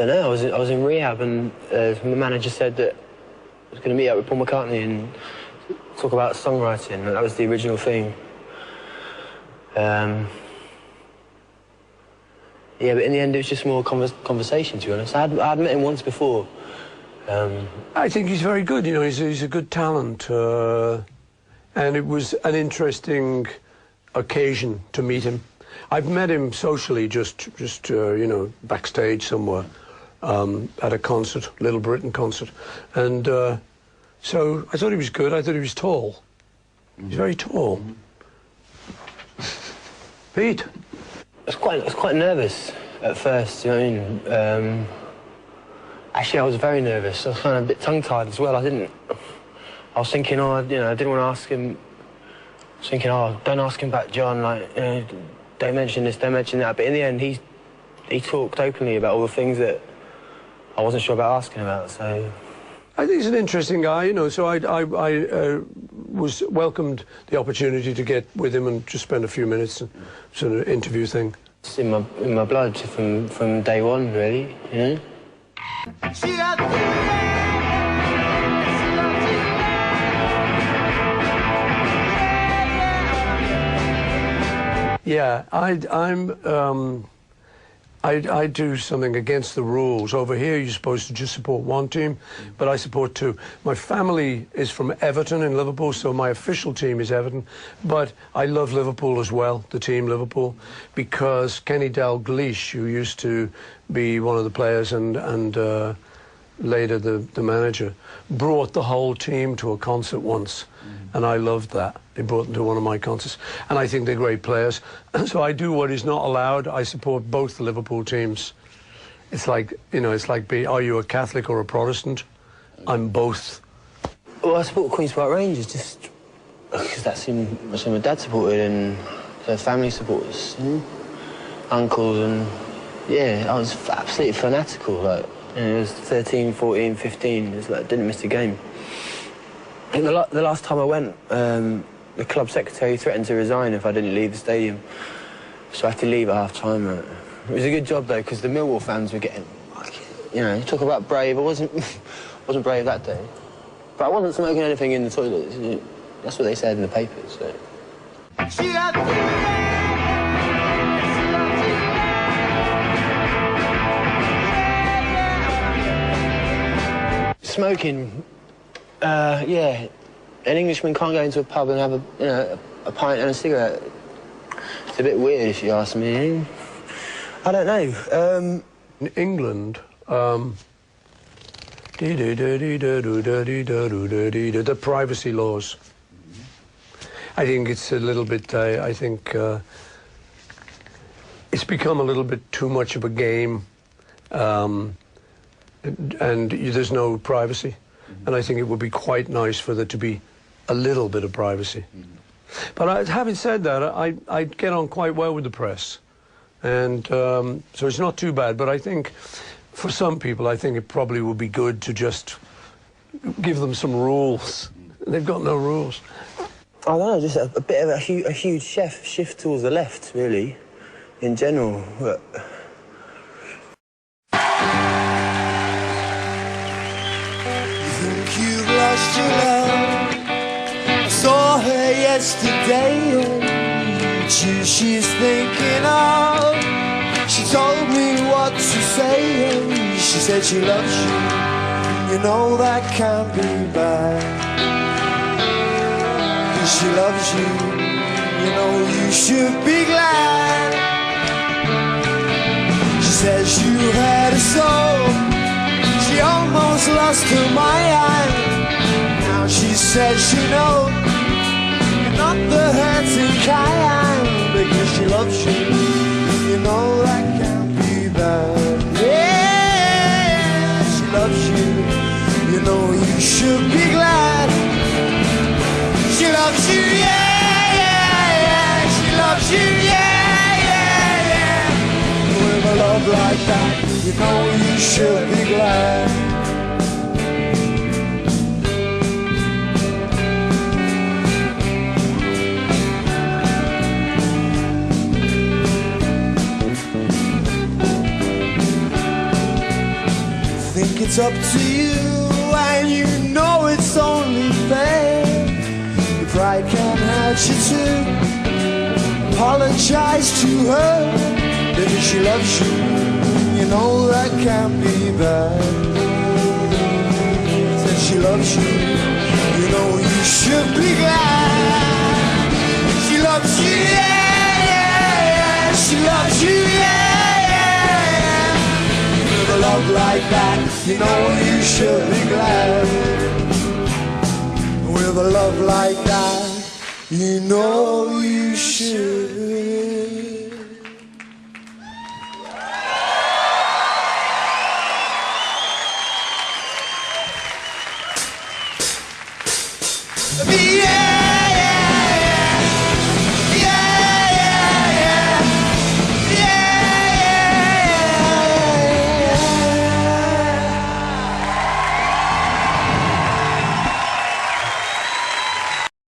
don't know. I was in rehab, and the manager said that I was going to meet up with Paul McCartney and talk about songwriting. That was the original thing. Yeah, but in the end, it was just more conversation, to be honest. I'd met him once before. I think he's very good. You know, he's a good talent, and it was an interesting occasion to meet him. I've met him socially, just you know, backstage somewhere at a concert, Little Britain concert, and so I thought he was good. I thought he was tall. He's very tall. Pete. I was quite nervous at first, you know what I mean? Actually, I was very nervous. I was kind of a bit tongue-tied as well. I was thinking, oh, you know, I didn't want to ask him. I was thinking, oh, don't ask him about John, like, you know, don't mention this, don't mention that. But in the end, he talked openly about all the things that I wasn't sure about asking about, so... I think he's an interesting guy, you know, so I was welcomed the opportunity to get with him and just spend a few minutes and sort of interview thing. It's in my blood from day one, really, you know? Yeah, I do something against the rules. Over here, you're supposed to just support one team, but I support two. My family is from Everton in Liverpool, so my official team is Everton. But I love Liverpool as well, the team Liverpool, because Kenny Dalglish, who used to be one of the players and later the manager, brought the whole team to a concert once, and I loved that. They brought them to one of my concerts, and I think they're great players. So I do what is not allowed. I support both the Liverpool teams. It's like, you know, it's like, are you a Catholic or a Protestant? I'm both. Well, I support Queen's Park Rangers just because that's who my dad supported, and their family supporters, you know? Uncles, and yeah, I was absolutely fanatical. Like, you know, it was 13, 14, 15. It was like I didn't miss a game. I think the last time I went, the club secretary threatened to resign if I didn't leave the stadium, so I had to leave at half-time. It was a good job, though, because the Millwall fans were getting, you know, talk about brave. I wasn't brave that day. But I wasn't smoking anything in the toilets. That's what they said in the papers, so... Smoking, yeah. An Englishman can't go into a pub and have a pint and a cigarette. It's a bit weird, if you ask me. I don't know. In England, the privacy laws. I think it's a little bit, I think it's become a little bit too much of a game, and there's no privacy. And I think it would be quite nice for there to be a little bit of privacy. But having said that, I get on quite well with the press. And so it's not too bad. But I think for some people, I think it probably would be good to just give them some rules. They've got no rules. I don't know, just a bit of a huge shift towards the left, really, in general. But... You've lost your love. I saw her yesterday, and she's thinking of. She told me what to say, and she said she loves you. You know that can't be bad. 'Cause she loves you, you know you should be glad. She says you had a soul. She almost lost her mind. Now she says she knows you're not the hurting kind, because she loves you. You know that can't be bad. Yeah, she loves you. You know you should be glad. She loves you, yeah, yeah, yeah. She loves you, yeah, yeah, yeah. With a love like that, you know you should be glad. think it's up to you, and you know it's only fair. Your pride can't hurt you to apologize to her, because she loves you, you know that can't be bad. Said she loves you, you know you should be glad. She loves you, yeah, yeah, yeah. She loves you, yeah, yeah, yeah. With a love like that, you know you should be glad. With a love like that, you know you should.